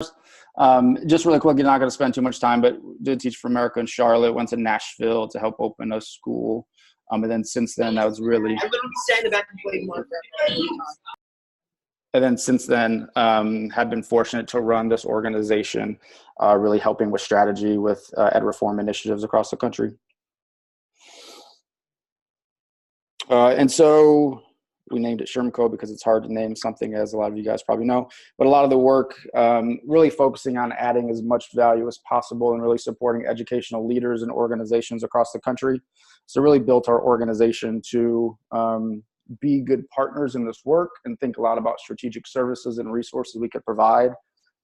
Just really quick, you're not going to spend too much time, but did Teach for America in Charlotte, went to Nashville to help open a school. And then since then, that was really. I literally sat in the back and played Minecraft. And then since then, have been fortunate to run this organization, really helping with strategy with ed reform initiatives across the country. And so we named it Sherman Code because it's hard to name something, as a lot of you guys probably know. But a lot of the work really focusing on adding as much value as possible and really supporting educational leaders and organizations across the country. So really built our organization to be good partners in this work and think a lot about strategic services and resources we could provide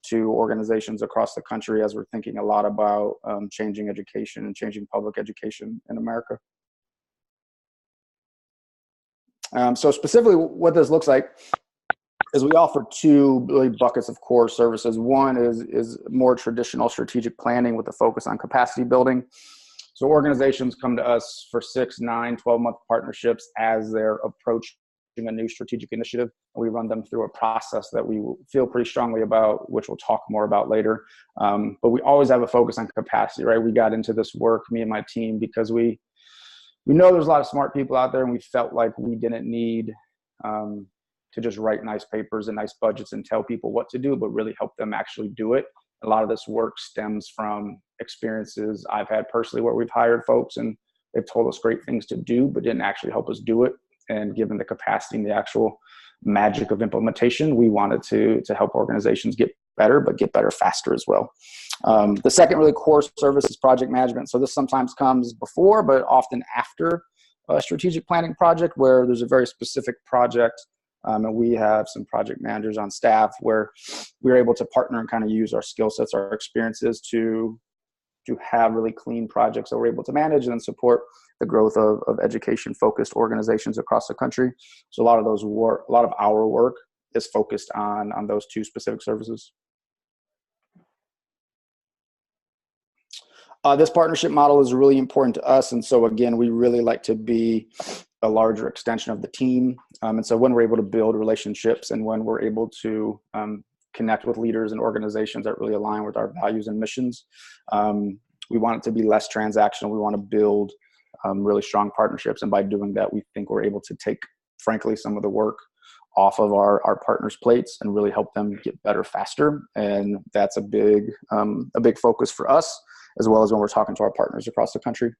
to organizations across the country as we're thinking a lot about changing education and changing public education in America. So specifically what this looks like is we offer two really buckets of core services. One is more traditional strategic planning with a focus on capacity building. So organizations come to us for 6, 9, 12-month partnerships as they're approaching a new strategic initiative. And we run them through a process that we feel pretty strongly about, which we'll talk more about later. But we always have a focus on capacity, right? We got into this work, me and my team, because we know there's a lot of smart people out there, and we felt like we didn't need to just write nice papers and nice budgets and tell people what to do, but really help them actually do it. A lot of this work stems from experiences I've had personally where we've hired folks and they've told us great things to do, but didn't actually help us do it. And given the capacity and the actual magic of implementation, we wanted to help organizations get better, but get better faster as well. The second really core service is project management. So this sometimes comes before, but often after a strategic planning project where there's a very specific project. And we have some project managers on staff where we're able to partner and kind of use our skill sets, our experiences to have really clean projects that we're able to manage and then support the growth of education-focused organizations across the country. So a lot of our work is focused on those two specific services. This partnership model is really important to us. And so again, we really like to be a larger extension of the team. And so when we're able to build relationships and when we're able to connect with leaders and organizations that really align with our values and missions, we want it to be less transactional. We want to build really strong partnerships. And by doing that, we think we're able to take, frankly, some of the work off of our partners' plates and really help them get better faster. And that's a big focus for us, as well as when we're talking to our partners across the country.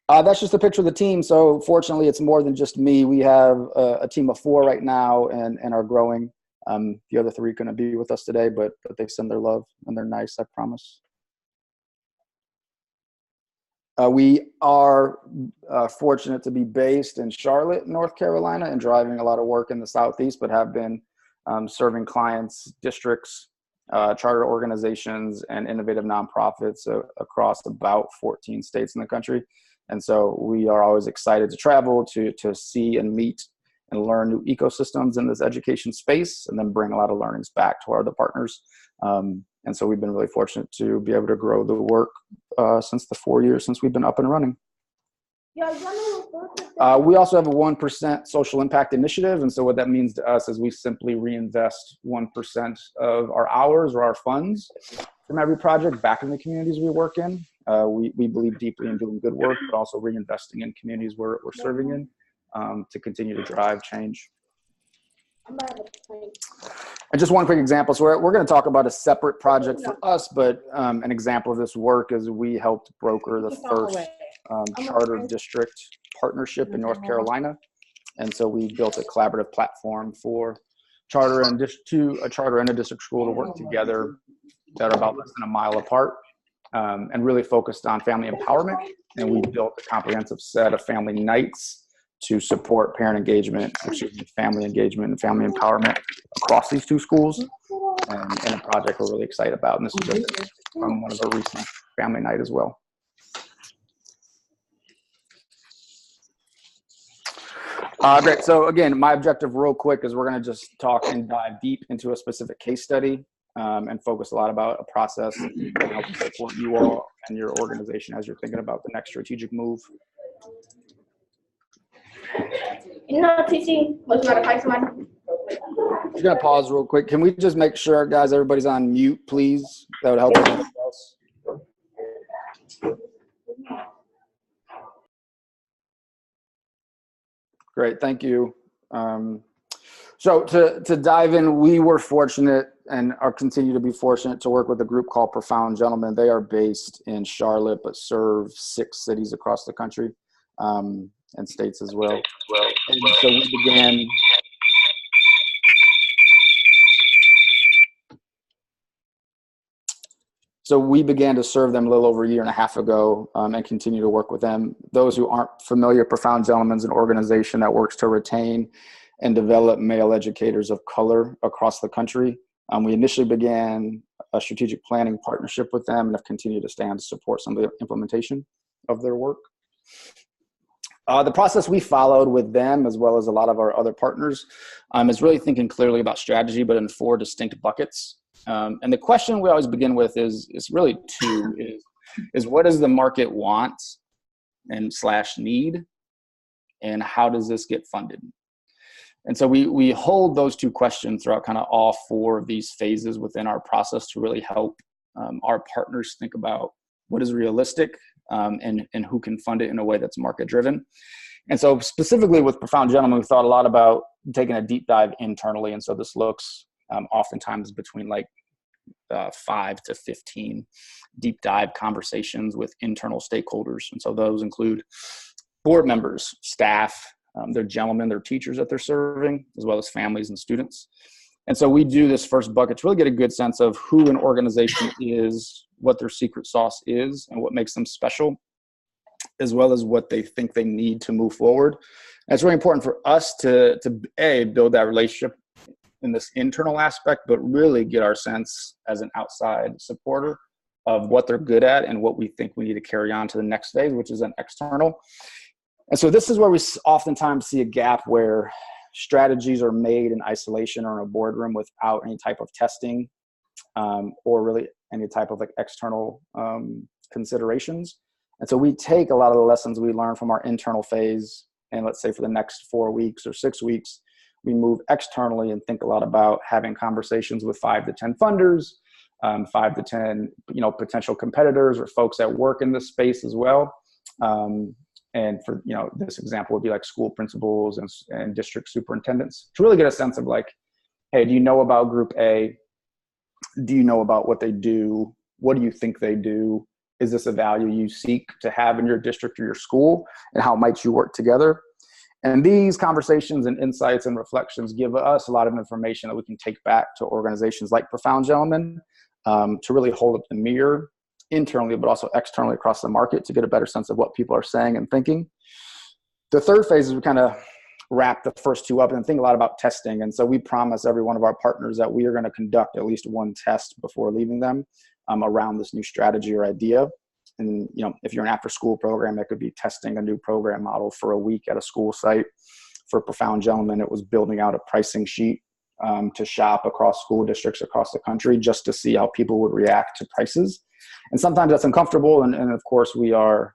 That's just a picture of the team. So fortunately, it's more than just me. We have a team of 4 right now and are growing. The other 3 couldn't be with us today, but they send their love and they're nice, I promise. We are fortunate to be based in Charlotte, North Carolina, and driving a lot of work in the Southeast, but have been serving clients, districts, charter organizations, and innovative nonprofits across about 14 states in the country. And so we are always excited to travel to see and meet and learn new ecosystems in this education space, and then bring a lot of learnings back to our other partners. And so we've been really fortunate to be able to grow the work since the 4 years since we've been up and running. We also have a 1% social impact initiative. And so what that means to us is we simply reinvest 1% of our hours or our funds from every project back in the communities we work in. We believe deeply in doing good work, but also reinvesting in communities we're serving in to continue to drive change. And just one quick example. So we're going to talk about a separate project for us, but an example of this work is we helped broker the first charter district partnership in North Carolina. And so we built a collaborative platform for charter and a charter and a district school to work together that are about less than a mile apart, and really focused on family empowerment. And we built a comprehensive set of family nights to support parent engagement, family engagement and family empowerment across these 2 schools, and a project we're really excited about. And this is just from one of our recent family night as well. Great. So again, my objective real quick is we're going to just talk and dive deep into a specific case study and focus a lot about a process that helps support you all and your organization as you're thinking about the next strategic move. We're going to pause real quick. Can we just make sure, guys, everybody's on mute, please? That would help everybody else. Great, thank you. So to dive in, we were fortunate and are continue to be fortunate to work with a group called Profound Gentlemen. They are based in Charlotte, but serve 6 cities across the country and states as well. And so we began to serve them a little over a year and a half ago and continue to work with them. Those who aren't familiar, Profound Gentlemen is an organization that works to retain and develop male educators of color across the country. We initially began a strategic planning partnership with them and have continued to stand to support some of the implementation of their work. The process we followed with them, as well as a lot of our other partners, is really thinking clearly about strategy, but in 4 distinct buckets. And the question we always begin with is really 2, is what does the market want and / need, and how does this get funded? And so we hold those 2 questions throughout kind of all 4 of these phases within our process to really help our partners think about what is realistic and who can fund it in a way that's market driven. And so specifically with Profound Gentlemen, we thought a lot about taking a deep dive internally. And so this looks oftentimes between like 5 to 15 deep dive conversations with internal stakeholders. And so those include board members, staff, their gentlemen, their teachers that they're serving, as well as families and students. And so we do this first bucket to really get a good sense of who an organization is, what their secret sauce is, and what makes them special, as well as what they think they need to move forward. And it's really important for us to build that relationship in this internal aspect, but really get our sense as an outside supporter of what they're good at and what we think we need to carry on to the next phase, which is an external. And so this is where we oftentimes see a gap where strategies are made in isolation or in a boardroom without any type of testing or really any type of like external considerations. And so we take a lot of the lessons we learn from our internal phase, and let's say for the next 4 weeks or 6 weeks, we move externally and think a lot about having conversations with 5 to 10 funders, 5 to 10 potential competitors or folks that work in this space as well. And for, this example would be like school principals and district superintendents to really get a sense of like, hey, do you know about Group A? Do you know about what they do? What do you think they do? Is this a value you seek to have in your district or your school? And how might you work together? And these conversations and insights and reflections give us a lot of information that we can take back to organizations like Profound Gentlemen to really hold up the mirror internally, but also externally across the market to get a better sense of what people are saying and thinking. The third phase is we kind of wrap the first 2 up and think a lot about testing. And so we promise every one of our partners that we are going to conduct at least 1 test before leaving them around this new strategy or idea. And, if you're an after-school program, that could be testing a new program model for a week at a school site. For Profound Gentlemen, it was building out a pricing sheet to shop across school districts across the country just to see how people would react to prices. And sometimes that's uncomfortable. And of course, we are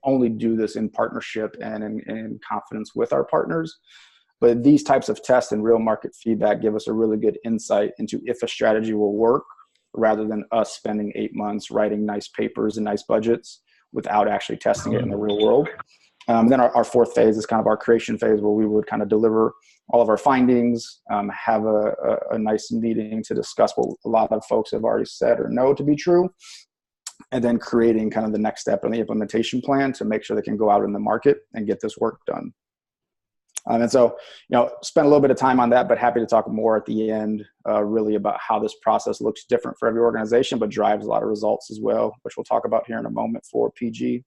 only do this in partnership and in confidence with our partners. But these types of tests and real market feedback give us a really good insight into if a strategy will work, rather than us spending 8 months writing nice papers and nice budgets without actually testing it in the real world. Then our 4th phase is kind of our creation phase, where we would kind of deliver all of our findings, have a nice meeting to discuss what a lot of folks have already said or know to be true, and then creating kind of the next step in the implementation plan to make sure they can go out in the market and get this work done. And so, spend a little bit of time on that, but happy to talk more at the end, really about how this process looks different for every organization, but drives a lot of results as well, which we'll talk about here in a moment for PG.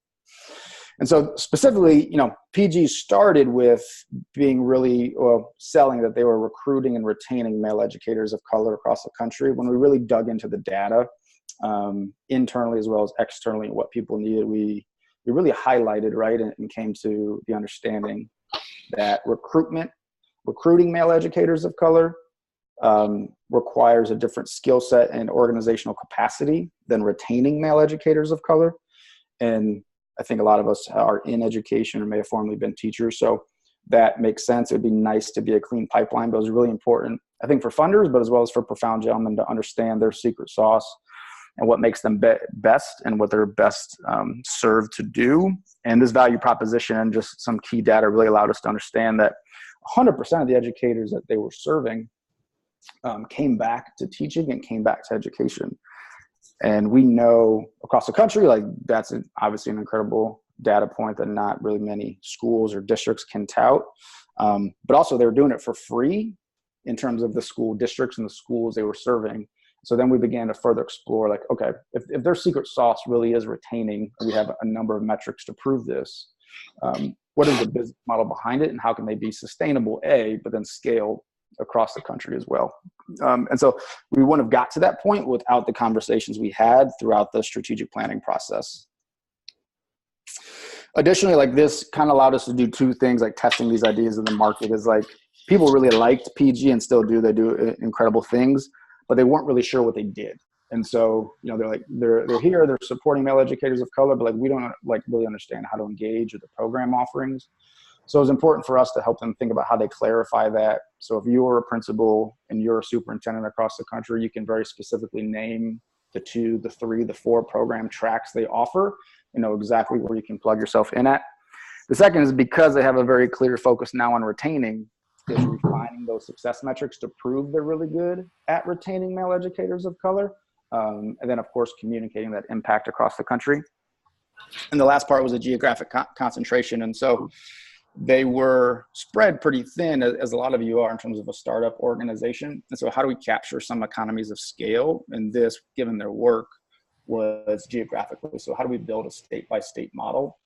And so specifically, PG started with being really selling that they were recruiting and retaining male educators of color across the country. When we really dug into the data, internally as well as externally, what people needed, we really highlighted, right, and came to the understanding that recruiting male educators of color requires a different skill set and organizational capacity than retaining male educators of color. And I think a lot of us are in education or may have formerly been teachers. So that makes sense. It would be nice to be a clean pipeline, but it was really important, I think, for funders, but as well as for profound gentlemen to understand their secret sauce and what makes them best and what they're best served to do. And this value proposition and just some key data really allowed us to understand that 100% of the educators that they were serving came back to teaching and came back to education. And we know across the country, like that's obviously an incredible data point that not really many schools or districts can tout. But also they were doing it for free in terms of the school districts and the schools they were serving. So then we began to further explore, like, okay, if their secret sauce really is retaining, we have a number of metrics to prove this. What is the business model behind it, and how can they be sustainable, but then scale across the country as well? And so we wouldn't have got to that point without the conversations we had throughout the strategic planning process. Additionally, like this kind of allowed us to do two things, like testing these ideas in the market. Is like people really liked PG and still do. They do incredible things, but they weren't really sure what they did. And so, you know, they're like, they're here, they're supporting male educators of color, but like, we don't like really understand how to engage with the program offerings. So it was important for us to help them think about how they clarify that. So if you're a principal and you're a superintendent across the country, you can very specifically name the 2, the 3, the 4 program tracks they offer, you know exactly where you can plug yourself in at. The second is because they have a very clear focus now on retaining, is refining those success metrics to prove they're really good at retaining male educators of color. And then, of course, communicating that impact across the country. And the last part was a geographic concentration. And so they were spread pretty thin, as a lot of you are, in terms of a startup organization. And so how do we capture some economies of scale? And this, given their work, was geographically. So how do we build a state-by-state model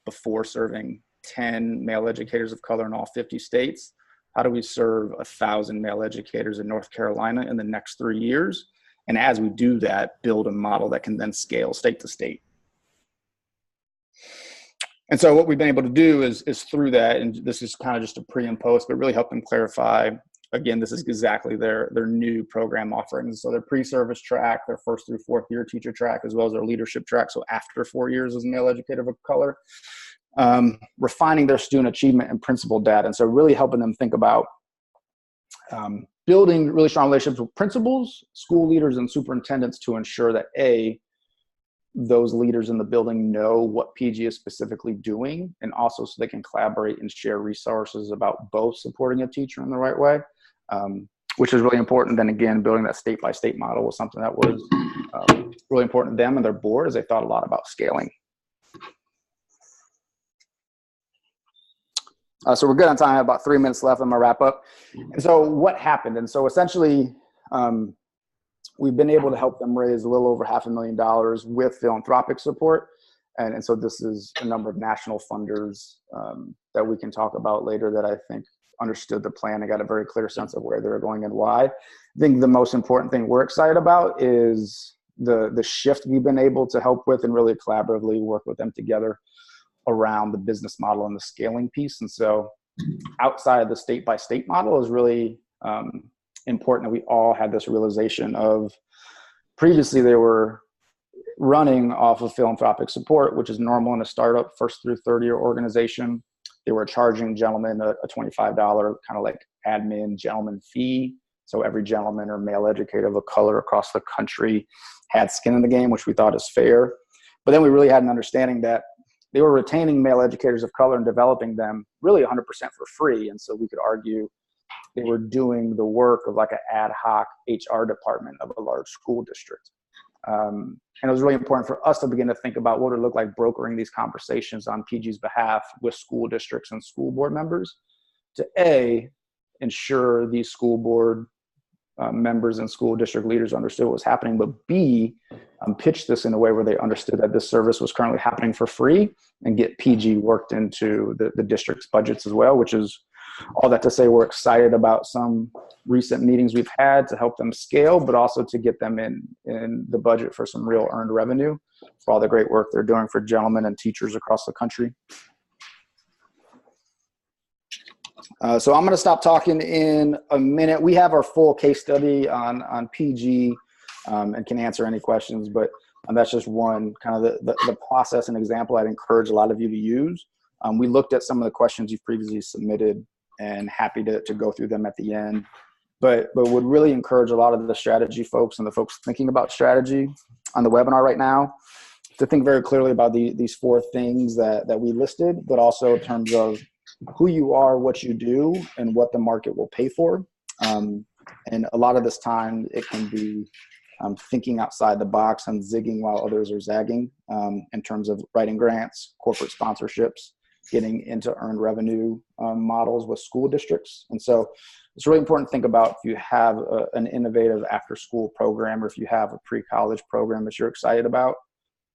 before serving 10 male educators of color in all 50 states? How do we serve 1,000 male educators in North Carolina in the next 3 years? And as we do that, build a model that can then scale state to state. And so what we've been able to do is through that, and this is kind of just a pre and post, but really help them clarify, again, this is exactly their new program offerings. So their pre-service track, their 1st through 4th year teacher track, as well as their leadership track. So after 4 years as a male educator of color, refining their student achievement and principal data. And so really helping them think about building really strong relationships with principals, school leaders, and superintendents to ensure that those leaders in the building know what PG is specifically doing, and also so they can collaborate and share resources about both supporting a teacher in the right way, which is really important. Then again, building that state-by-state model was something that was really important to them and their board as they thought a lot about scaling. So we're good on time. I have about 3 minutes left. I'm gonna wrap up. And so what happened? And so essentially, we've been able to help them raise a little over $500,000 with philanthropic support. And so this is a number of national funders that we can talk about later that I think understood the plan and got a very clear sense of where they're going and why. I think the most important thing we're excited about is the shift we've been able to help with and really collaboratively work with them together around the business model and the scaling piece. And so outside of the state-by-state model is really important that we all had this realization of previously they were running off of philanthropic support, which is normal in a startup 1st through 3rd year organization. They were charging gentlemen a $25 kind of like admin gentleman fee. So every gentleman or male educator of a color across the country had skin in the game, which we thought is fair. But then we really had an understanding that they were retaining male educators of color and developing them really 100% for free. And so we could argue they were doing the work of like an ad hoc HR department of a large school district. And it was really important for us to begin to think about what it would look like brokering these conversations on PG's behalf with school districts and school board members to ensure these school board members and school district leaders understood what was happening, but B, pitch this in a way where they understood that this service was currently happening for free and get PG worked into the district's budgets as well, which is all that to say we're excited about some recent meetings we've had to help them scale, but also to get them in the budget for some real earned revenue for all the great work they're doing for gentlemen and teachers across the country. So I'm going to stop talking in a minute. We have our full case study on PG and can answer any questions, but that's just one kind of the process and example I'd encourage a lot of you to use. We looked at some of the questions you've previously submitted and happy to go through them at the end. But would really encourage a lot of the strategy folks and the folks thinking about strategy on the webinar right now to think very clearly about these 4 things that we listed, but also in terms of who you are, what you do, and what the market will pay for. And a lot of this time, it can be thinking outside the box and zigging while others are zagging in terms of writing grants, corporate sponsorships, getting into earned revenue models with school districts. And so it's really important to think about if you have an innovative after-school program or if you have a pre-college program that you're excited about,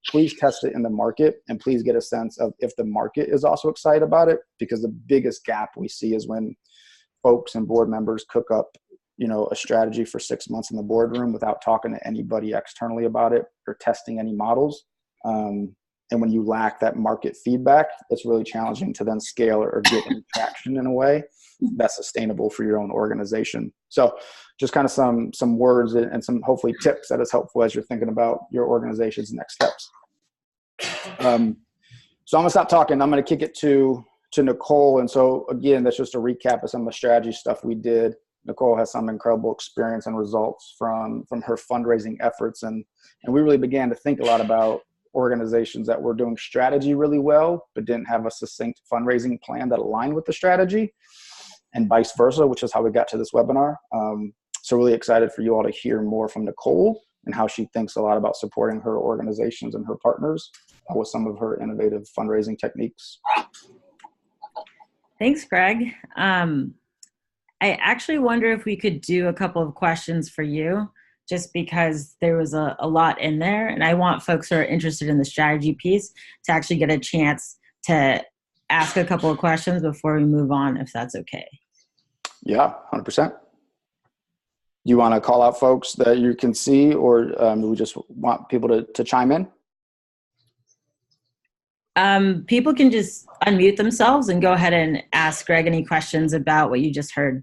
please test it in the market and please get a sense of if the market is also excited about it, because the biggest gap we see is when folks and board members cook up a strategy for 6 months in the boardroom without talking to anybody externally about it or testing any models. And when you lack that market feedback, it's really challenging to then scale or get any traction in a way that's sustainable for your own organization. So just kind of some words and some hopefully tips that is helpful as you're thinking about your organization's next steps. So I'm gonna stop talking. I'm gonna kick it to Nicole. And so again, that's just a recap of some of the strategy stuff we did. Nicole has some incredible experience and results from her fundraising efforts. And we really began to think a lot about organizations that were doing strategy really well, but didn't have a succinct fundraising plan that aligned with the strategy, and vice versa, which is how we got to this webinar. So really excited for you all to hear more from Nicole and how she thinks a lot about supporting her organizations and her partners with some of her innovative fundraising techniques. Thanks, Greg. I actually wonder if we could do a couple of questions for you, just because there was a lot in there. And I want folks who are interested in the strategy piece to actually get a chance to ask a couple of questions before we move on, if that's okay. Yeah, 100%. You want to call out folks that you can see, or do we just want people to chime in? People can just unmute themselves and go ahead and ask Greg any questions about what you just heard.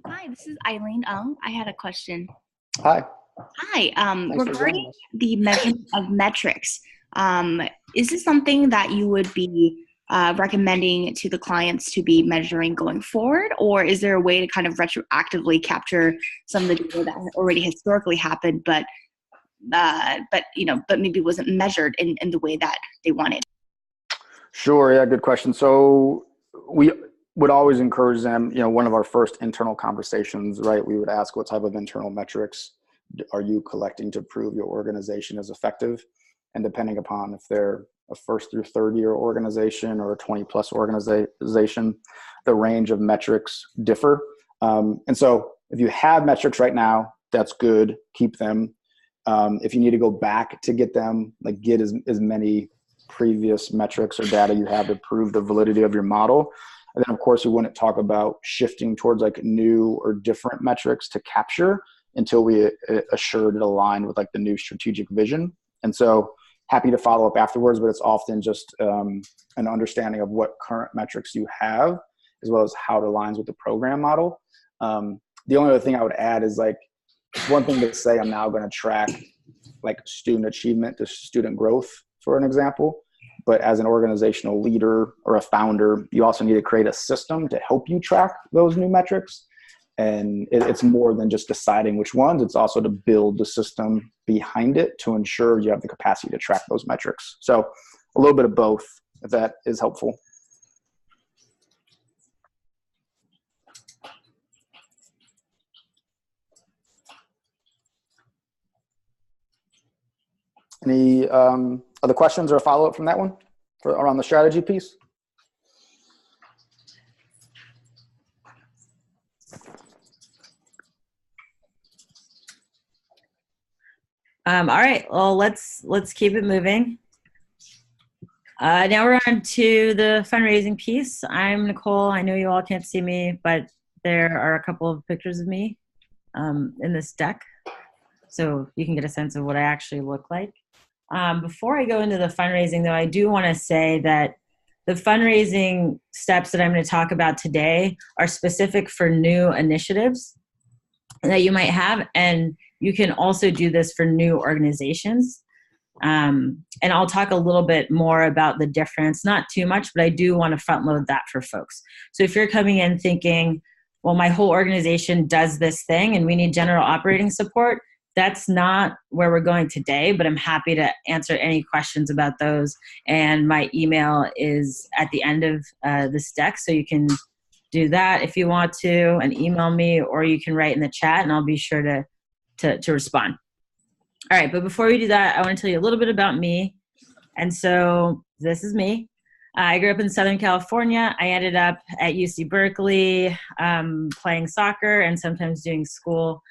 Hi, this is Eileen Ung. I had a question. Hi. Hi. Regarding the measurement of metrics, is this something that you would be recommending to the clients to be measuring going forward, or is there a way to kind of retroactively capture some of the data that already historically happened, but maybe wasn't measured in the way that they wanted? Sure. Yeah. Good question. So we would always encourage them, one of our first internal conversations, right? We would ask, what type of internal metrics are you collecting to prove your organization is effective? And depending upon if they're a first through third year organization or a 20+ organization, the range of metrics differ. And so if you have metrics right now, that's good, keep them. If you need to go back to get them, get as many previous metrics or data you have to prove the validity of your model. And then of course we wouldn't talk about shifting towards new or different metrics to capture until we assured it aligned with the new strategic vision. And so happy to follow up afterwards, but it's often just an understanding of what current metrics you have, as well as how it aligns with the program model. The only other thing I would add is it's one thing to say I'm now going to track student achievement to student growth, for an example. But as an organizational leader or a founder, you also need to create a system to help you track those new metrics. And it's more than just deciding which ones. It's also to build the system behind it to ensure you have the capacity to track those metrics. So a little bit of both, if that is helpful. Any other questions or follow-up from that one around the strategy piece? All right, well, let's keep it moving. Now we're on to the fundraising piece. I'm Nicole. I know you all can't see me, but there are a couple of pictures of me in this deck, so you can get a sense of what I actually look like. Before I go into the fundraising, though, I do want to say that the fundraising steps that I'm going to talk about today are specific for new initiatives that you might have, and you can also do this for new organizations. And I'll talk a little bit more about the difference, not too much, but I do want to front load that for folks. So if you're coming in thinking, well, my whole organization does this thing and we need general operating support, that's not where we're going today, but I'm happy to answer any questions about those. And my email is at the end of this deck, so you can do that if you want to, and email me, or you can write in the chat and I'll be sure to respond. All right, but before we do that, I want to tell you a little bit about me. And so this is me. I grew up in Southern California. I ended up at UC Berkeley playing soccer and sometimes doing school.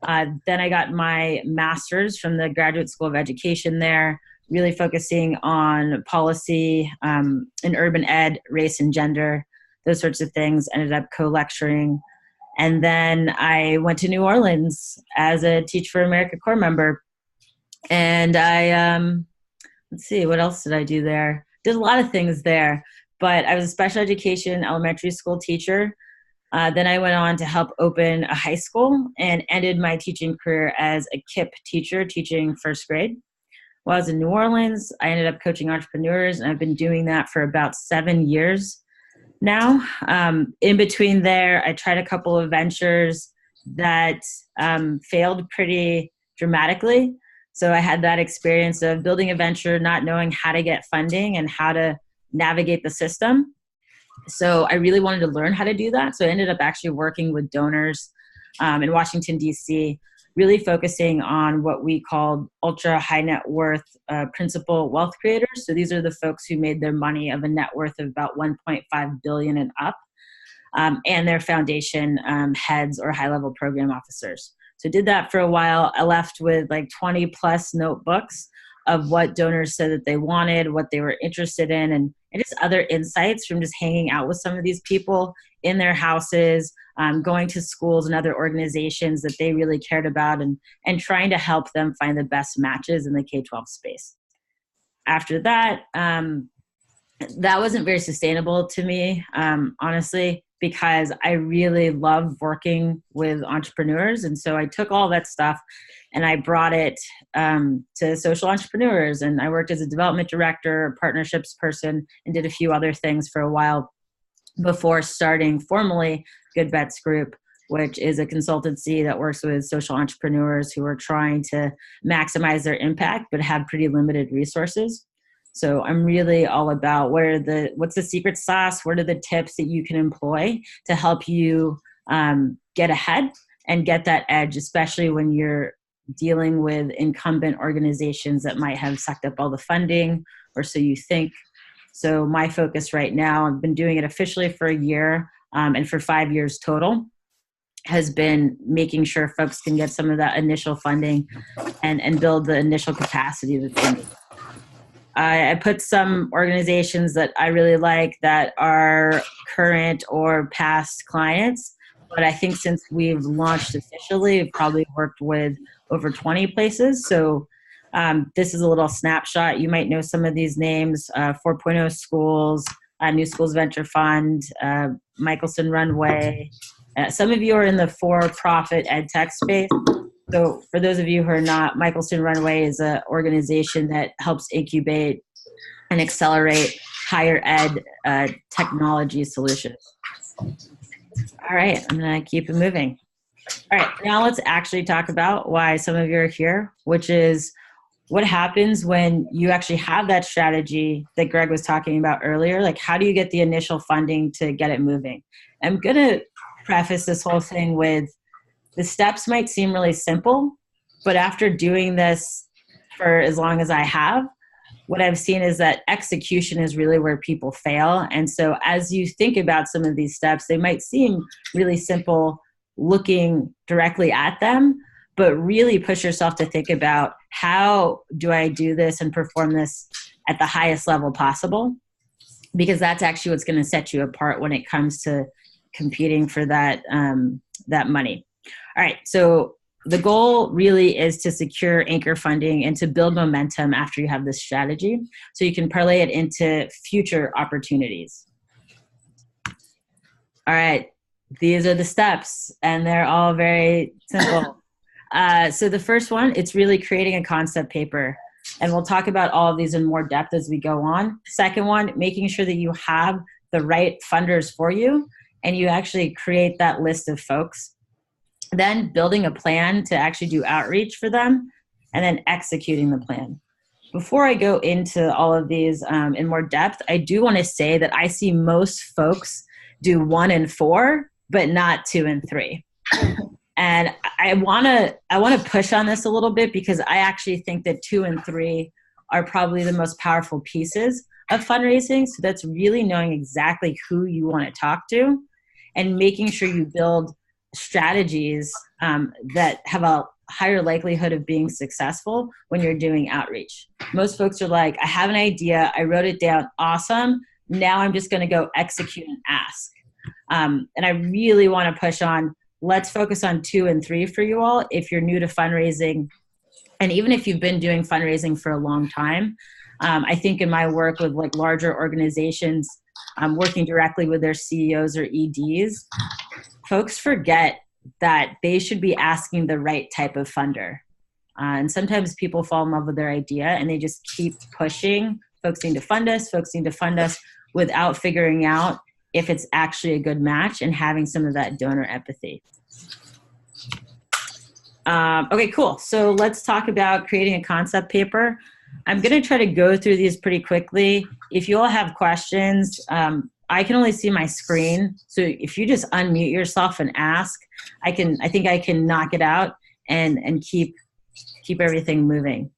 Then I got my master's from the Graduate School of Education there, really focusing on policy in urban ed, race and gender, those sorts of things. Ended up co-lecturing. And then I went to New Orleans as a Teach for America Corps member. And I, let's see, what else did I do there? Did a lot of things there, but I was a special education elementary school teacher. Then I went on to help open a high school and ended my teaching career as a KIP teacher, teaching first grade. While I was in New Orleans, I ended up coaching entrepreneurs, and I've been doing that for about 7 years now. In between there, I tried a couple of ventures that failed pretty dramatically. So I had that experience of building a venture, not knowing how to get funding and how to navigate the system. So I really wanted to learn how to do that. So I ended up actually working with donors in Washington, D.C., really focusing on what we called ultra high net worth principal wealth creators. So these are the folks who made their money of a net worth of about 1.5 billion and up, and their foundation heads or high level program officers. So did that for a while. I left with like 20 plus notebooks of what donors said that they wanted, what they were interested in, and just other insights from just hanging out with some of these people in their houses, going to schools and other organizations that they really cared about, and trying to help them find the best matches in the K-12 space. After that, that wasn't very sustainable to me, honestly, because I really love working with entrepreneurs. And so I took all that stuff and I brought it to social entrepreneurs. And I worked as a development director, partnerships person, and did a few other things for a while before starting formally Good Bets Group, which is a consultancy that works with social entrepreneurs who are trying to maximize their impact but have pretty limited resources. So I'm really all about what's the secret sauce? What are the tips that you can employ to help you get ahead and get that edge, especially when you're dealing with incumbent organizations that might have sucked up all the funding, or so you think. So my focus right now, I've been doing it officially for a year and for 5 years total, has been making sure folks can get some of that initial funding and build the initial capacity that they need. I put some organizations that I really like that are current or past clients, but I think since we've launched officially, we've probably worked with over 20 places. So this is a little snapshot. You might know some of these names: 4.0 Schools, New Schools Venture Fund, Michelson Runway. Some of you are in the for-profit ed tech space. So for those of you who are not, Michelson Runway is an organization that helps incubate and accelerate higher ed technology solutions. All right, I'm gonna keep it moving. All right, now let's actually talk about why some of you are here, which is what happens when you actually have that strategy that Greg was talking about earlier. Like, how do you get the initial funding to get it moving? I'm gonna preface this whole thing with, the steps might seem really simple, but after doing this for as long as I have, what I've seen is that execution is really where people fail. And so as you think about some of these steps, they might seem really simple looking directly at them, but really push yourself to think about, how do I do this and perform this at the highest level possible? Because that's actually what's going to set you apart when it comes to competing for that money. All right, so the goal really is to secure anchor funding and to build momentum after you have this strategy, so you can parlay it into future opportunities. All right, these are the steps, and they're all very simple. So the first one, it's really creating a concept paper. And we'll talk about all of these in more depth as we go on. Second one, making sure that you have the right funders for you and you actually create that list of folks. Then building a plan to actually do outreach for them, and then executing the plan. Before I go into all of these in more depth, I do want to say that I see most folks do 1 and 4, but not 2 and 3. And I want to push on this a little bit because I actually think that 2 and 3 are probably the most powerful pieces of fundraising. So that's really knowing exactly who you want to talk to and making sure you build strategies that have a higher likelihood of being successful when you're doing outreach. Most folks are like, I have an idea, I wrote it down, awesome. Now I'm just going to go execute and ask. And I really want to push on, let's focus on 2 and 3 for you all. If you're new to fundraising, and even if you've been doing fundraising for a long time, I think in my work with like larger organizations, working directly with their CEOs or EDs, folks forget that they should be asking the right type of funder. And sometimes people fall in love with their idea and they just keep pushing, folks need to fund us, without figuring out if it's actually a good match and having some of that donor empathy. Okay, cool. So let's talk about creating a concept paper. I'm going to try to go through these pretty quickly. If you all have questions, I can only see my screen. So if you just unmute yourself and ask, I think I can knock it out and keep everything moving.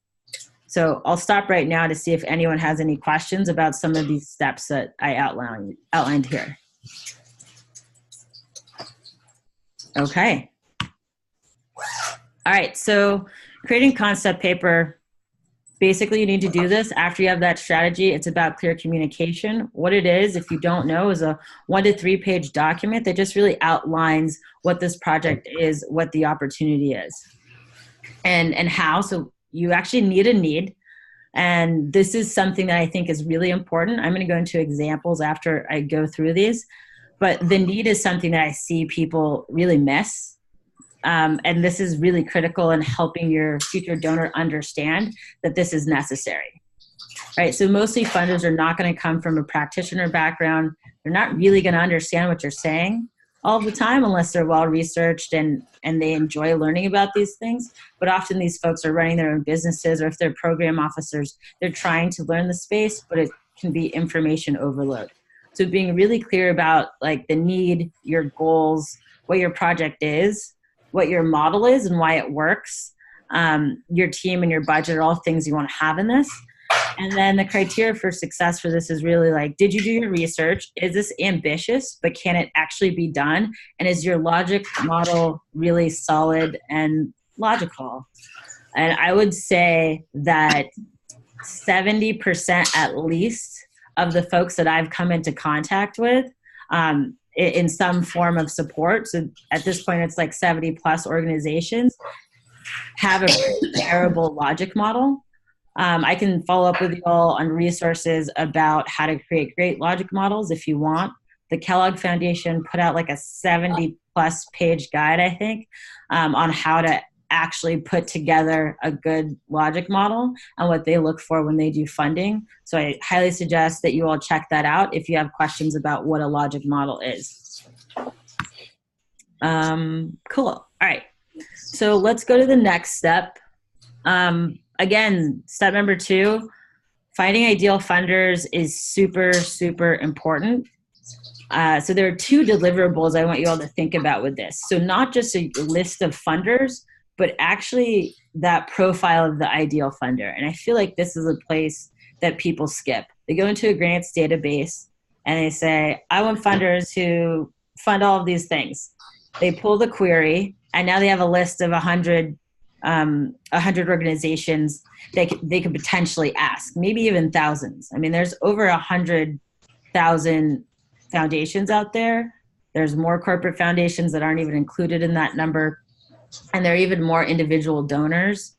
So I'll stop right now to see if anyone has any questions about some of these steps that I outlined here. Okay. All right, so creating concept paper. Basically, you need to do this after you have that strategy. It's about clear communication. What it is, if you don't know, is a 1 to 3 page document that just really outlines what this project is, what the opportunity is, and how. So you actually need a need. And this is something that I think is really important. I'm going to go into examples after I go through these. But the need is something that I see people really miss. And this is really critical in helping your future donor understand that this is necessary, right? So mostly funders are not going to come from a practitioner background. They're not really going to understand what you're saying all the time unless they're well-researched and they enjoy learning about these things. But often these folks are running their own businesses, or if they're program officers, they're trying to learn the space, but it can be information overload. So being really clear about like the need, your goals, what your project is, what your model is and why it works, your team and your budget are all things you want to have in this. And then the criteria for success for this is really like, did you do your research? Is this ambitious, but can it actually be done? And is your logic model really solid and logical? And I would say that 70% at least of the folks that I've come into contact with, in some form of support, so at this point it's like 70 plus organizations, have a terrible logic model. I can follow up with you all on resources about how to create great logic models if you want. The Kellogg Foundation put out like a 70 plus page guide, I think, on how to actually put together a good logic model and what they look for when they do funding. So I highly suggest that you all check that out if you have questions about what a logic model is. Cool. All right. So let's go to the next step. Again, step number 2, finding ideal funders is super, super important. So there are 2 deliverables I want you all to think about with this. So not just a list of funders, but actually that profile of the ideal funder. And I feel like this is a place that people skip. They go into a grants database and they say, I want funders who fund all of these things. They pull the query and now they have a list of 100 organizations they could potentially ask, maybe even thousands. I mean, there's over 100,000 foundations out there. There's more corporate foundations that aren't even included in that number. And there are even more individual donors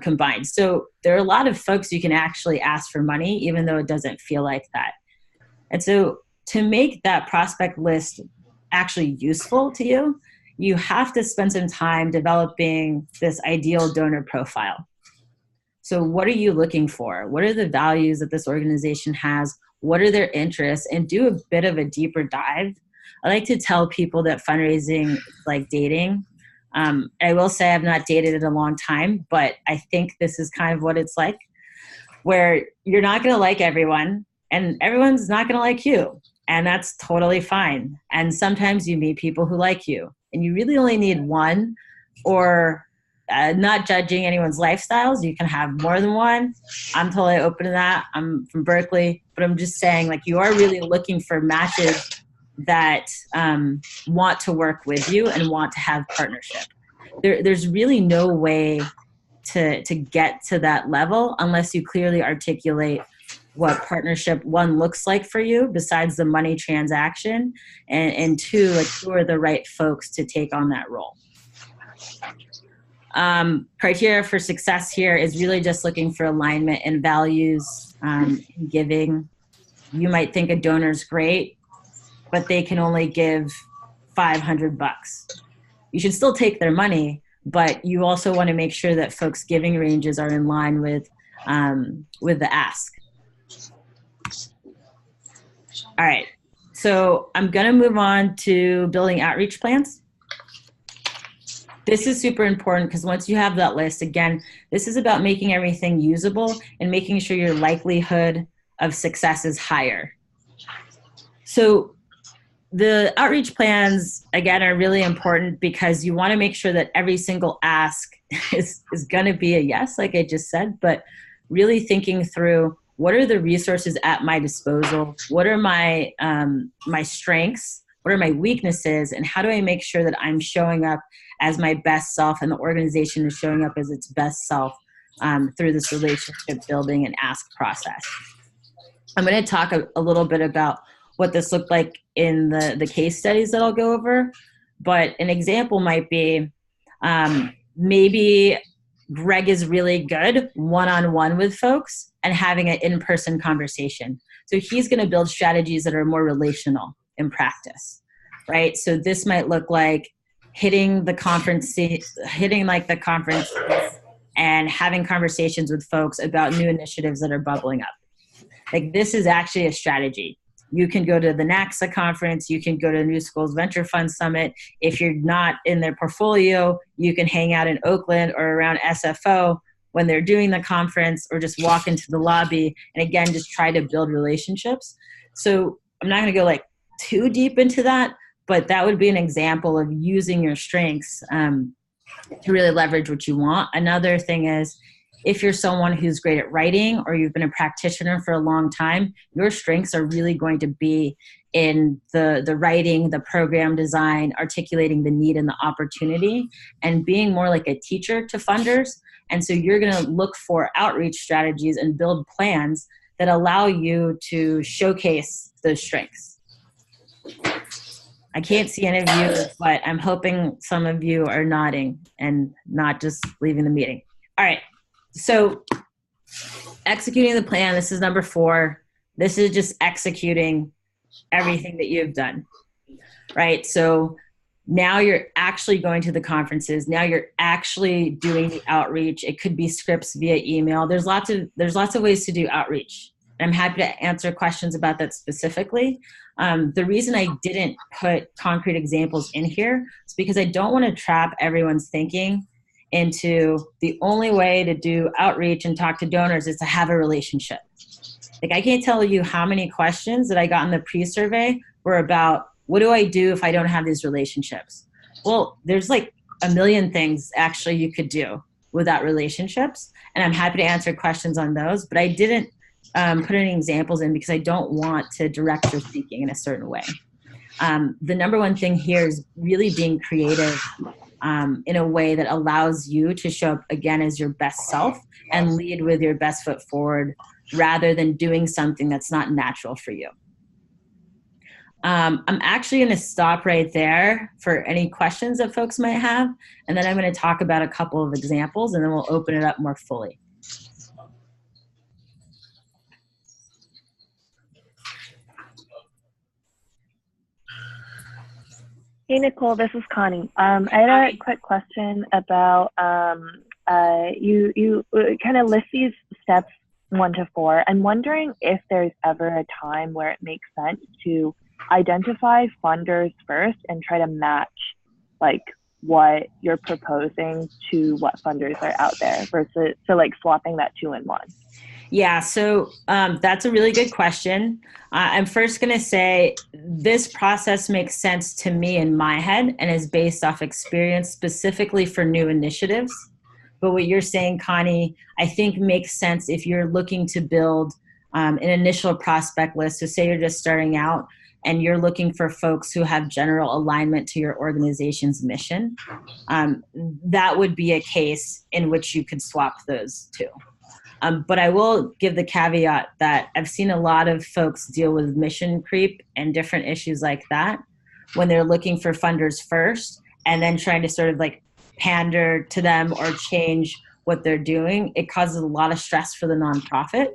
combined. So there are a lot of folks you can actually ask for money, even though it doesn't feel like that. And so to make that prospect list actually useful to you, you have to spend some time developing this ideal donor profile. So what are you looking for? What are the values that this organization has? What are their interests? And do a bit of a deeper dive. I like to tell people that fundraising is like dating. I will say I've not dated in a long time, but I think this is kind of what it's like, where you're not going to like everyone and everyone's not going to like you. And that's totally fine. And sometimes you meet people who like you, and you really only need one, or not judging anyone's lifestyles. You can have more than one. I'm totally open to that. I'm from Berkeley, but I'm just saying, like, you are really looking for matches that want to work with you and want to have partnership. There's really no way to get to that level unless you clearly articulate what partnership, one, looks like for you besides the money transaction, and two, like, who are the right folks to take on that role. Criteria for success here is really just looking for alignment in values, in giving. You might think a donor's great, but they can only give $500. You should still take their money, but you also want to make sure that folks' giving ranges are in line with the ask. All right, so I'm going to move on to building outreach plans. This is super important because once you have that list, again, this is about making everything usable and making sure your likelihood of success is higher. So the outreach plans, again, are really important because you want to make sure that every single ask is going to be a yes, like I just said, but really thinking through, what are the resources at my disposal? What are my my strengths? What are my weaknesses? And how do I make sure that I'm showing up as my best self and the organization is showing up as its best self through this relationship building and ask process? I'm going to talk a little bit about what this looked like in the case studies that I'll go over. But an example might be maybe Greg is really good one-on-one with folks and having an in-person conversation. So he's going to build strategies that are more relational in practice, right? So this might look like hitting the conference and having conversations with folks about new initiatives that are bubbling up. Like, this is actually a strategy. You can go to the NACSA conference. You can go to New Schools Venture Fund Summit. If you're not in their portfolio, you can hang out in Oakland or around SFO when they're doing the conference, or just walk into the lobby and, again, just try to build relationships. So I'm not going to go like too deep into that, but that would be an example of using your strengths to really leverage what you want. Another thing is, if you're someone who's great at writing or you've been a practitioner for a long time, your strengths are really going to be in the writing, the program design, articulating the need and the opportunity, and being more like a teacher to funders. And so you're going to look for outreach strategies and build plans that allow you to showcase those strengths. I can't see any of you, but I'm hoping some of you are nodding and not just leaving the meeting. All right. So executing the plan, this is number 4. This is just executing everything that you've done, right? So now you're actually going to the conferences. Now you're actually doing the outreach. It could be scripts via email. There's lots of ways to do outreach. I'm happy to answer questions about that specifically. The reason I didn't put concrete examples in here is because I don't want to trap everyone's thinking into the only way to do outreach and talk to donors is to have a relationship. Like, I can't tell you how many questions that I got in the pre-survey were about, what do I do if I don't have these relationships? Well, there's like a million things actually you could do without relationships, and I'm happy to answer questions on those, but I didn't put any examples in because I don't want to direct your thinking in a certain way. The number one thing here is really being creative in a way that allows you to show up again as your best self and lead with your best foot forward, rather than doing something that's not natural for you. I'm actually going to stop right there for any questions that folks might have, and then I'm going to talk about a couple of examples, and then we'll open it up more fully. Hey, Nicole, this is Connie. I had a quick question about you kind of list these steps 1 to 4. I'm wondering if there's ever a time where it makes sense to identify funders first and try to match like what you're proposing to what funders are out there versus so like swapping that 2 in 1. Yeah, so that's a really good question. I'm first going to say this process makes sense to me in my head and is based off experience specifically for new initiatives. But what you're saying, Connie, I think makes sense if you're looking to build an initial prospect list. So say you're just starting out and you're looking for folks who have general alignment to your organization's mission. That would be a case in which you could swap those two. But I will give the caveat that I've seen a lot of folks deal with mission creep and different issues like that when they're looking for funders first and then trying to sort of like pander to them or change what they're doing. It causes a lot of stress for the nonprofit.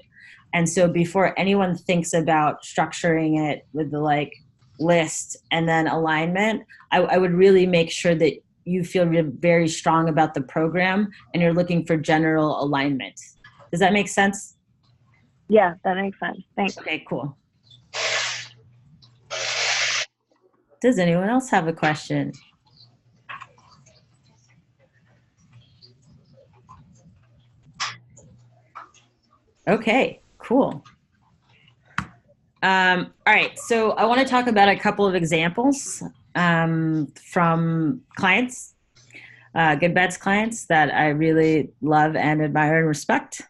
And so before anyone thinks about structuring it with the like list and then alignment, I would really make sure that you feel very strong about the program and you're looking for general alignment. Does that make sense? Yeah, that makes sense. Thanks. Okay, cool. Does anyone else have a question? Okay, cool. All right, so I want to talk about a couple of examples from clients, Good Bets clients that I really love and admire and respect.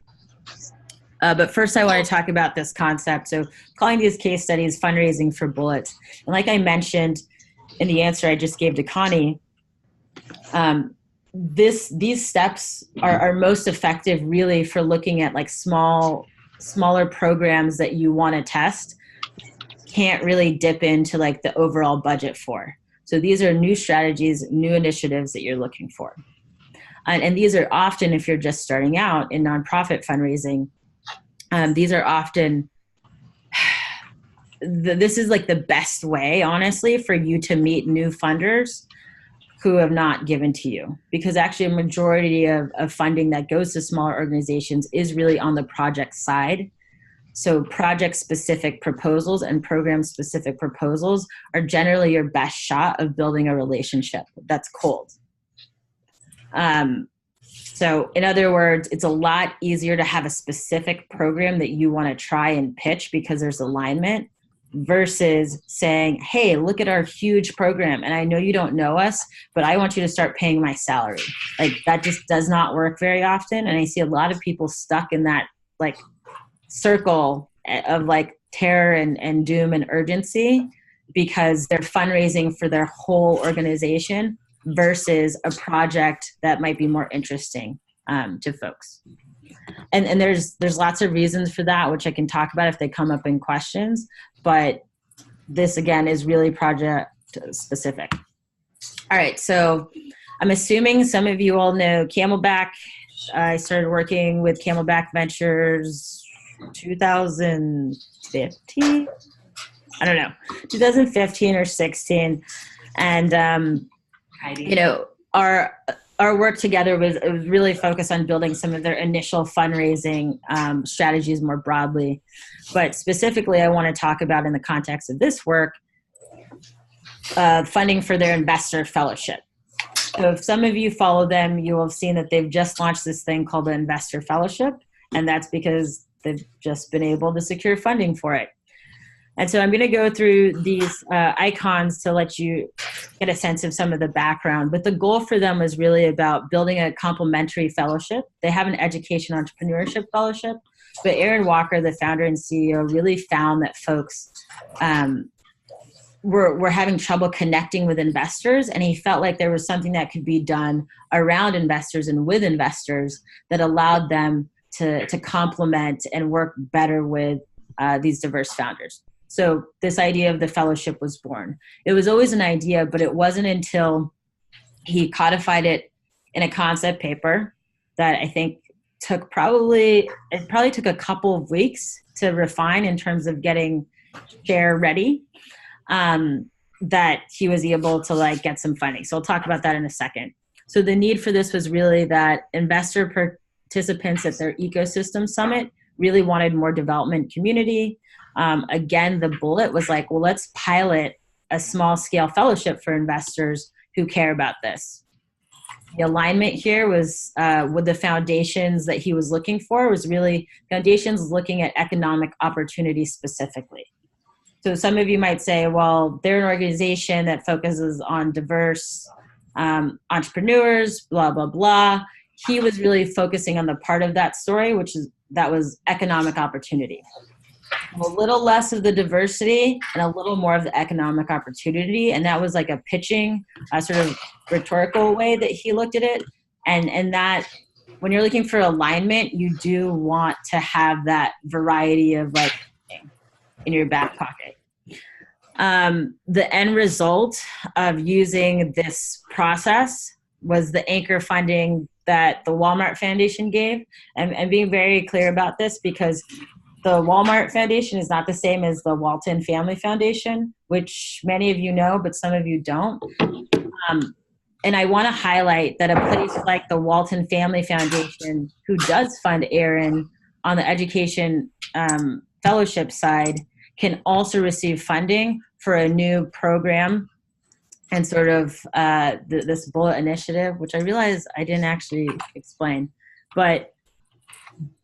But first I want to talk about this concept. So calling these case studies fundraising for bullets. And like I mentioned in the answer I just gave to Connie, these steps are most effective really for looking at like smaller programs that you want to test, can't really dip into like the overall budget for. So these are new strategies, new initiatives that you're looking for. And these are often, if you're just starting out in nonprofit fundraising, these are often, this is like the best way, honestly, for you to meet new funders who have not given to you. Because actually a majority of funding that goes to smaller organizations is really on the project side. So project-specific proposals and program-specific proposals are generally your best shot of building a relationship that's cold. So in other words, it's a lot easier to have a specific program that you want to try and pitch because there's alignment versus saying, hey, look at our huge program. And I know you don't know us, but I want you to start paying my salary. Like that just does not work very often. And I see a lot of people stuck in that like circle of like terror and doom and urgency because they're fundraising for their whole organization versus a project that might be more interesting to folks. And there's lots of reasons for that, which I can talk about if they come up in questions, but this again is really project specific. All right, so I'm assuming some of you all know Camelback. I started working with Camelback Ventures 2015, I don't know, 2015 or 16. And, you know, our work together was really focused on building some of their initial fundraising strategies more broadly. But specifically, I want to talk about in the context of this work, funding for their investor fellowship. So if some of you follow them, you will have seen that they've just launched this thing called the Investor Fellowship. And that's because they've just been able to secure funding for it. And so I'm going to go through these icons to let you get a sense of some of the background. But the goal for them was really about building a complementary fellowship. They have an education entrepreneurship fellowship, but Aaron Walker, the founder and CEO, really found that folks were having trouble connecting with investors. And he felt like there was something that could be done around investors and with investors that allowed them to complement and work better with these diverse founders. So this idea of the fellowship was born. It was always an idea, but it wasn't until he codified it in a concept paper that I think took probably took a couple of weeks to refine in terms of getting share ready, that he was able to like get some funding. So I'll talk about that in a second. So the need for this was really that investor participants at their ecosystem summit really wanted more development community. Again, the bullet was like, well, let's pilot a small scale fellowship for investors who care about this. The alignment here was with the foundations that he was looking for was really foundations looking at economic opportunity specifically. So some of you might say, well, they're an organization that focuses on diverse entrepreneurs, blah, blah, blah. He was really focusing on the part of that story, that was economic opportunity. A little less of the diversity and a little more of the economic opportunity. And that was like a pitching, sort of rhetorical way that he looked at it. And that when you're looking for alignment, you do want to have that variety of like in your back pocket. The end result of using this process was the anchor funding that the Walmart Foundation gave. And being very clear about this, because the Walmart Foundation is not the same as the Walton Family Foundation, which many of you know, but some of you don't. And I want to highlight that a place like the Walton Family Foundation, who does fund Aaron on the education fellowship side, can also receive funding for a new program and sort of this bullet initiative, which I realize I didn't actually explain, but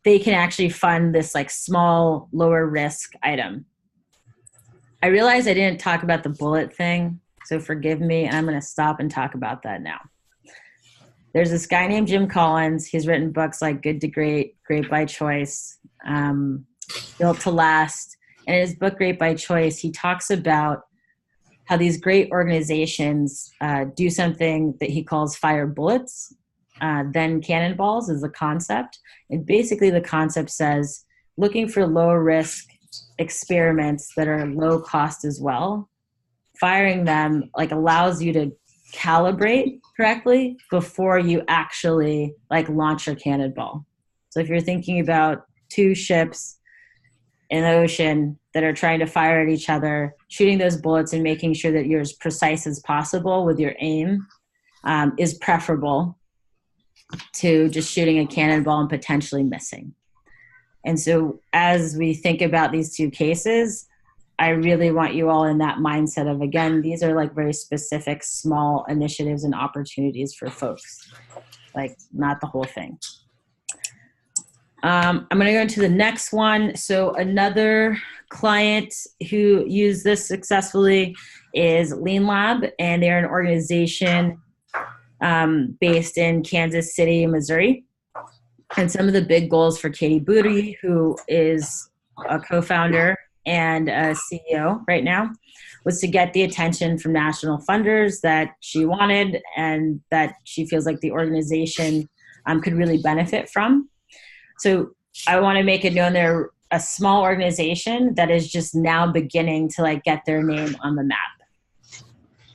they can actually fund this like small, lower risk item. I realize I didn't talk about the bullet thing, so forgive me, and I'm going to stop and talk about that now. There's this guy named Jim Collins. He's written books like Good to Great, Great by Choice, Built to Last. And in his book, Great by Choice, he talks about how these great organizations do something that he calls fire bullets. Then cannonballs is the concept. And basically the concept says looking for low risk experiments that are low cost as well. Firing them like allows you to calibrate correctly before you actually like launch your cannonball. So if you're thinking about two ships in the ocean that are trying to fire at each other, shooting those bullets and making sure that you're as precise as possible with your aim is preferable to just shooting a cannonball and potentially missing. And so as we think about these two cases, I really want you all in that mindset of, again, these are like very specific small initiatives and opportunities for folks, like not the whole thing. I'm going to go into the next one. So another client who used this successfully is Lean Lab, and they're an organization based in Kansas City, Missouri. And some of the big goals for Katie Booty, who is a co-founder and a CEO right now, was to get the attention from national funders that she wanted and that she feels like the organization could really benefit from. So I want to make it known they're a small organization that is just now beginning to like get their name on the map.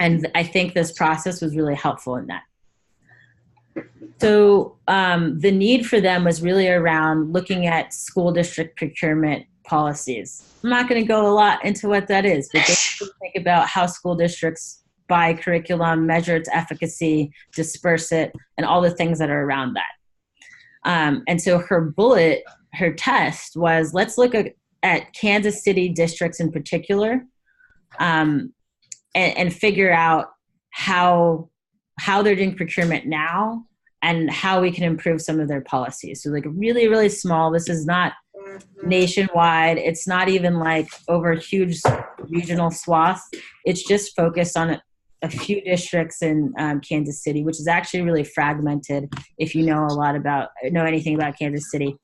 And I think this process was really helpful in that. So the need for them was really around looking at school district procurement policies. I'm not going to go a lot into what that is, but basically think about how school districts buy curriculum, measure its efficacy, disperse it, and all the things that are around that. And so her test was, let's look at Kansas City districts in particular, and figure out how they're doing procurement now and how we can improve some of their policies. So like really, really small. This is not nationwide. It's not even like over huge regional swaths. It's just focused on a few districts in Kansas City, which is actually really fragmented if you know anything about Kansas City.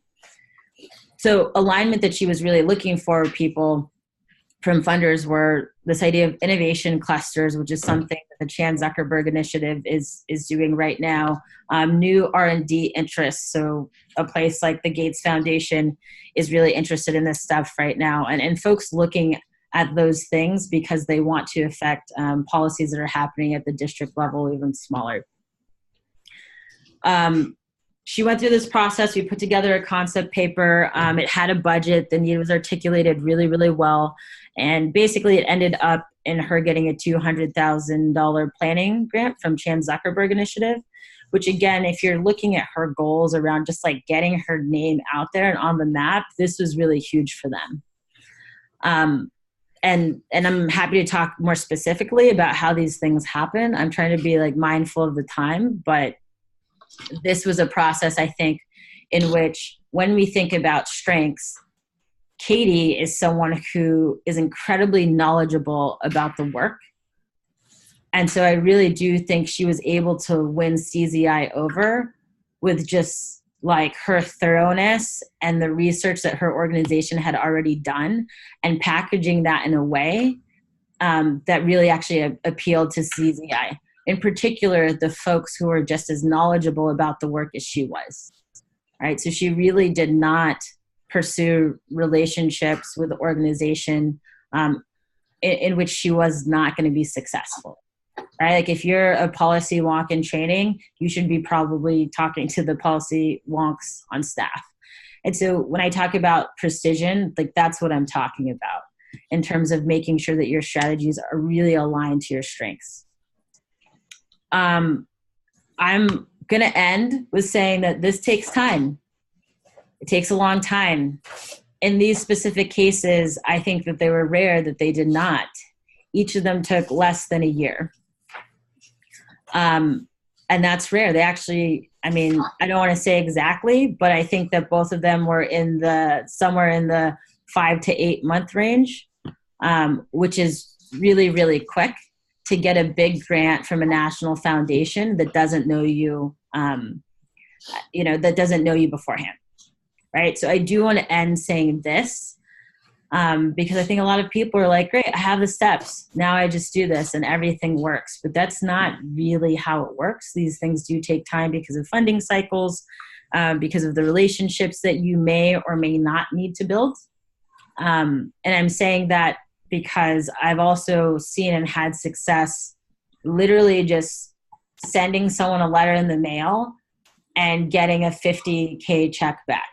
So alignment that she was really looking for people from funders were this idea of innovation clusters, which is something that the Chan Zuckerberg Initiative is doing right now. New R&D interests. So a place like the Gates Foundation is really interested in this stuff right now. And folks looking at those things because they want to affect policies that are happening at the district level, even smaller. She went through this process. We put together a concept paper. It had a budget. The need was articulated really, really well. And basically it ended up in her getting a $200,000 planning grant from Chan Zuckerberg Initiative. which again, if you're looking at her goals around just like getting her name out there and on the map, this was really huge for them. And I'm happy to talk more specifically about how these things happen. I'm trying to be like mindful of the time, but this was a process, I think, in which when we think about strengths, Katie is someone who is incredibly knowledgeable about the work. And so I really do think she was able to win CZI over with just like her thoroughness and the research that her organization had already done, and packaging that in a way that really actually appealed to CZI. In particular, the folks who were just as knowledgeable about the work as she was, right? So she really did not pursue relationships with the organization in which she was not going to be successful, right? Like if you're a policy wonk in training, you should be probably talking to the policy wonks on staff. And so when I talk about precision, like that's what I'm talking about in terms of making sure that your strategies are really aligned to your strengths. I'm going to end with saying that this takes time. It takes a long time. In these specific cases, I think that they were rare that they did not. Each of them took less than a year. And that's rare. They actually, I mean, I don't want to say exactly, but I think that both of them were somewhere in the 5 to 8 month range, which is really, really quick to get a big grant from a national foundation that doesn't know you, that doesn't know you beforehand. Right. So I do want to end saying this because I think a lot of people are like, great, I have the steps. Now I just do this and everything works. But that's not really how it works. These things do take time because of funding cycles, because of the relationships that you may or may not need to build. And I'm saying that because I've also seen and had success literally just sending someone a letter in the mail and getting a $50K check back.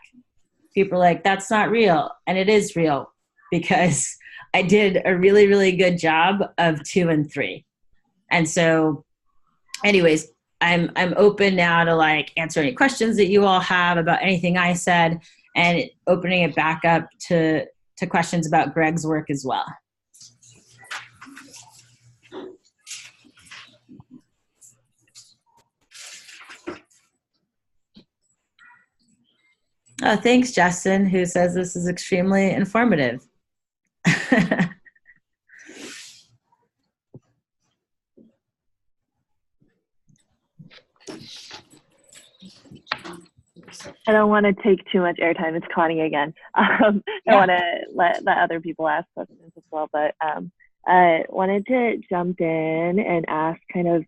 People are like, that's not real. And it is real because I did a really, really good job of 2 and 3. And so anyways, I'm open now to like answer any questions that you all have about anything I said, and opening it back up to questions about Greg's work as well. Oh, thanks, Justin, who says this is extremely informative. I don't want to take too much airtime. It's Connie again. I want to let other people ask questions as well, but I wanted to jump in and ask kind of,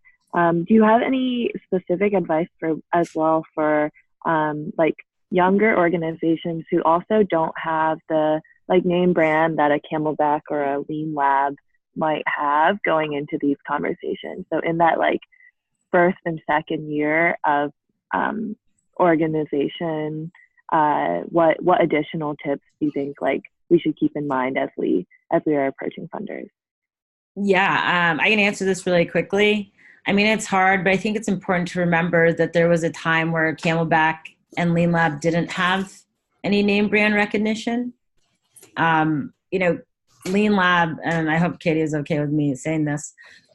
do you have any specific advice for like younger organizations who also don't have the like name brand that a Camelback or a Lean Lab might have going into these conversations? So in that like first and second year of organization, what additional tips do you think like we should keep in mind as we are approaching funders? Yeah, I can answer this really quickly. I mean, it's hard, but I think it's important to remember that there was a time where Camelback and Lean Lab didn't have any name brand recognition. Lean Lab, and I hope Katie is okay with me saying this,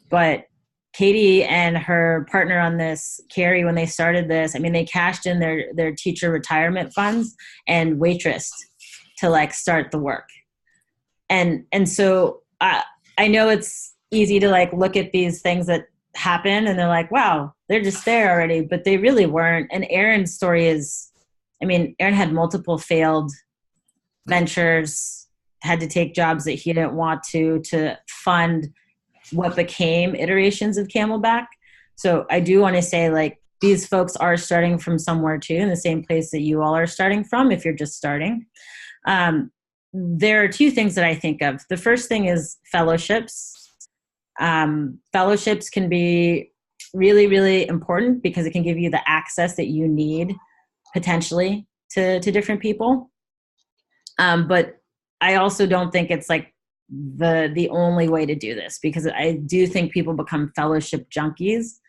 but Katie and her partner on this, Carrie, when they started this, I mean, they cashed in their teacher retirement funds and waitressed to like start the work. And so I know it's easy to like look at these things that happen and they're like, wow, they're just there already, but they really weren't. And Aaron's story is, I mean, Aaron had multiple failed ventures, had to take jobs that he didn't want to fund what became iterations of Camelback. So I do want to say like these folks are starting from somewhere too, in the same place that you all are starting from if you're just starting. There are 2 things that I think of. The first thing is fellowships. Fellowships can be really, really important because it can give you the access that you need potentially to different people. But I also don't think it's like the only way to do this, because I do think people become fellowship junkies.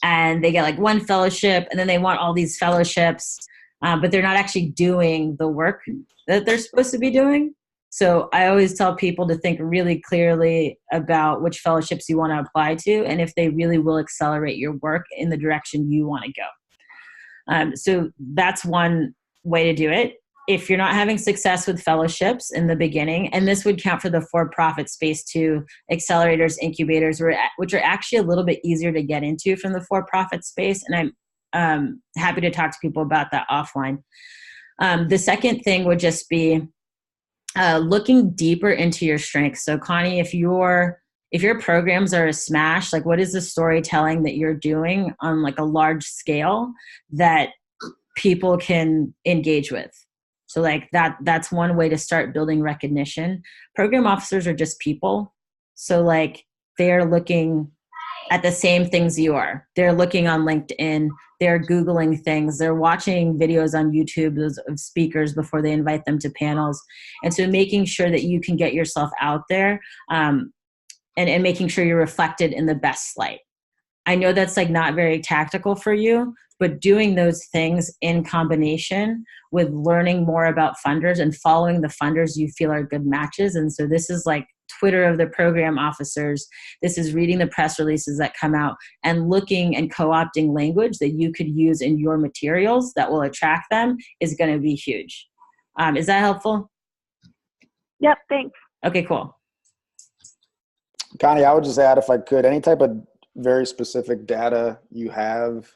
and they get like one fellowship, and then they want all these fellowships, but they're not actually doing the work that they're supposed to be doing. So I always tell people to think really clearly about which fellowships you want to apply to and if they really will accelerate your work in the direction you want to go. So that's one way to do it. If you're not having success with fellowships in the beginning, and this would count for the for-profit space too, accelerators, incubators, which are actually a little bit easier to get into from the for-profit space. And I'm happy to talk to people about that offline. The second thing would just be looking deeper into your strengths. So Connie, if your programs are a smash, like what is the storytelling that you're doing on like a large scale that people can engage with? So like that's one way to start building recognition. Program officers are just people. So like they're looking at the same things you are. They're looking on LinkedIn, they're Googling things, they're watching videos on YouTube of speakers before they invite them to panels. And so making sure that you can get yourself out there and making sure you're reflected in the best light. I know that's like not very tactical for you, but doing those things in combination with learning more about funders and following the funders you feel are good matches. And so this is like Twitter of the program officers. This is reading the press releases that come out and looking and co-opting language that you could use in your materials that will attract them is going to be huge. Is that helpful? Yep, thanks. Okay, cool. Connie, I would just add, if I could, any type of very specific data you have,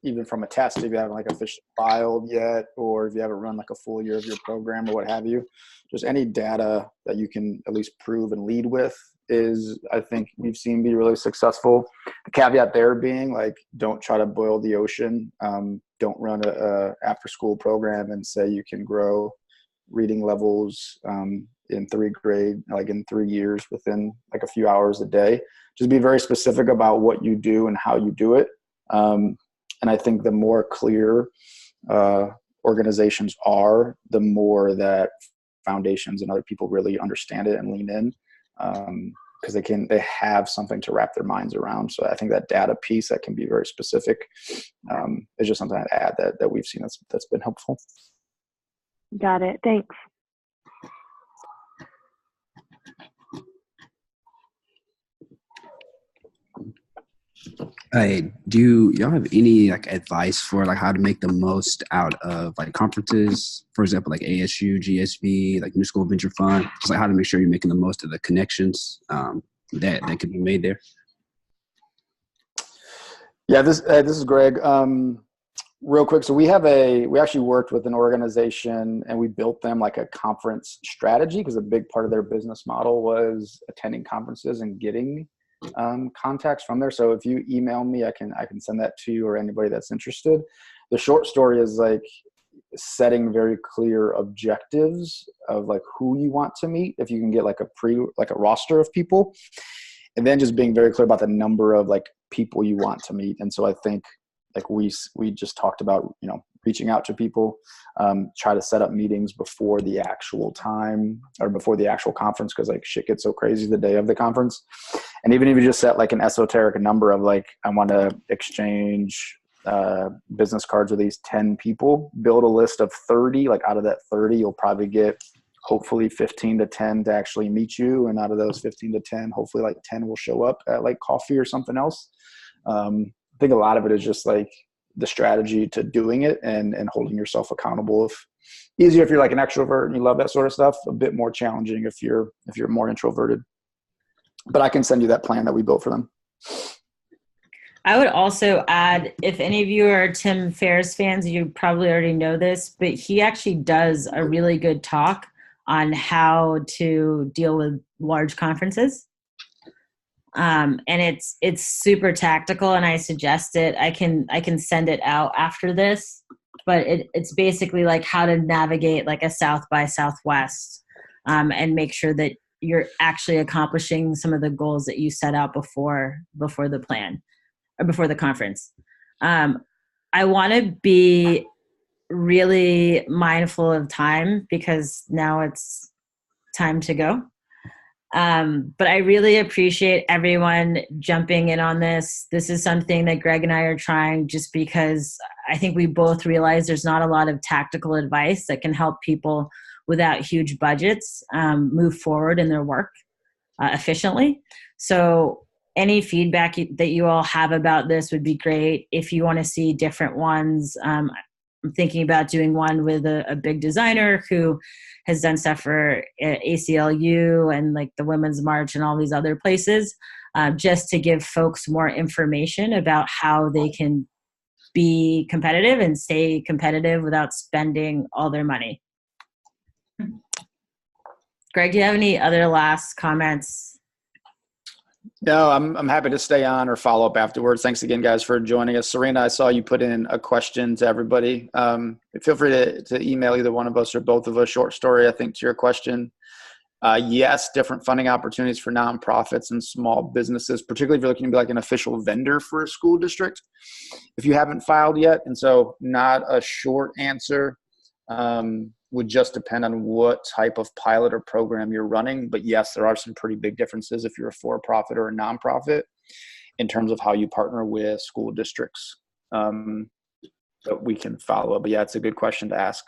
even from a test, if you haven't like officially filed yet, or if you haven't run like a full year of your program or what have you, just any data that you can at least prove and lead with is, I think we've seen be really successful. The caveat there being like, don't try to boil the ocean. Don't run a after school program and say you can grow reading levels in 3rd grade, like in 3 years within like a few hours a day. Just be very specific about what you do and how you do it. And I think the more clear organizations are, the more that foundations and other people really understand it and lean in, because they have something to wrap their minds around. So I think that data piece that can be very specific is just something I'd add that we've seen that's been helpful. Got it. Thanks. Hey, do y'all have any like advice for like how to make the most out of like conferences, for example, like ASU, GSV, like New School Venture Fund, just like how to make sure you're making the most of the connections that can be made there? Yeah, this is Greg. Real quick, so we actually worked with an organization and we built them like a conference strategy, because a big part of their business model was attending conferences and getting contacts from there. So if you email me, I can send that to you or anybody that's interested. The short story is like setting very clear objectives of like who you want to meet, if you can get like a roster of people, and then just being very clear about the number of like people you want to meet. And so I think like we just talked about, reaching out to people, try to set up meetings before the actual time or before the actual conference, because like shit gets so crazy the day of the conference. And even if you just set like an esoteric number of like, I want to exchange business cards with these 10 people, build a list of 30, like out of that 30, you'll probably get hopefully 15 to 10 to actually meet you. And out of those 15 to 10, hopefully like 10 will show up at like coffee or something else. I think a lot of it is just like the strategy to doing it and holding yourself accountable. Easier if you're like an extrovert and you love that sort of stuff, a bit more challenging if you're more introverted. But I can send you that plan that we built for them. I would also add, if any of you are Tim Ferriss fans, you probably already know this, but he actually does a really good talk on how to deal with large conferences. And it's super tactical, and I suggest it. I can send it out after this, but it's basically like how to navigate like a South by Southwest, and make sure that you're actually accomplishing some of the goals that you set out before the plan or before the conference. I want to be really mindful of time because now it's time to go. But I really appreciate everyone jumping in on this. This is something that Greg and I are trying just because I think we both realize there's not a lot of tactical advice that can help people without huge budgets move forward in their work efficiently. So any feedback that you all have about this would be great. If you want to see different ones, I'm thinking about doing one with a big designer who has done stuff for ACLU and like the Women's March and all these other places, just to give folks more information about how they can be competitive and stay competitive without spending all their money. Greg, do you have any other last comments? No, I'm happy to stay on or follow up afterwards. Thanks again, guys, for joining us. Serena, I saw you put in a question to everybody. Feel free to email either one of us or both of us. Short story, I think, to your question. Yes, different funding opportunities for nonprofits and small businesses, particularly if you're looking to be like an official vendor for a school district, if you haven't filed yet. And so not a short answer. Would just depend on what type of pilot or program you're running. But yes, there are some pretty big differences if you're a for-profit or a nonprofit in terms of how you partner with school districts. But we can follow up. But yeah, it's a good question to ask.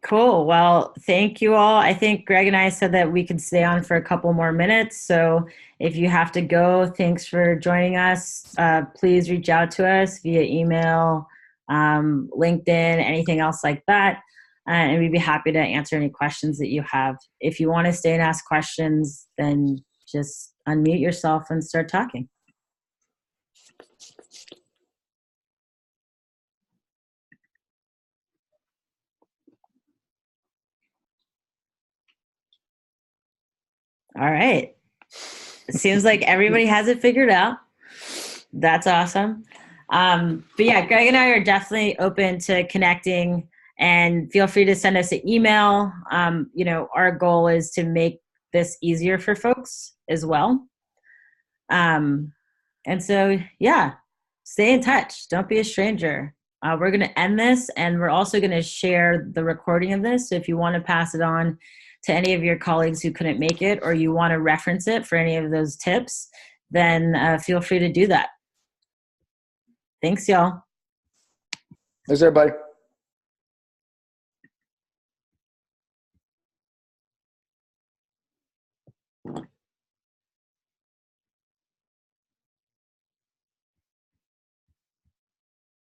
Cool. Well, thank you all. I think Greg and I said that we could stay on for a couple more minutes. So if you have to go, thanks for joining us. Please reach out to us via email, LinkedIn, anything else like that. And we'd be happy to answer any questions that you have. If you want to stay and ask questions, then just unmute yourself and start talking. All right. It seems like everybody has it figured out. That's awesome. But yeah, Greg and I are definitely open to connecting, and feel free to send us an email. Our goal is to make this easier for folks as well. And so, yeah, stay in touch. Don't be a stranger. We're going to end this, and we're also going to share the recording of this. So if you want to pass it on to any of your colleagues who couldn't make it, or you want to reference it for any of those tips, then feel free to do that. Thanks, y'all. Thanks, everybody.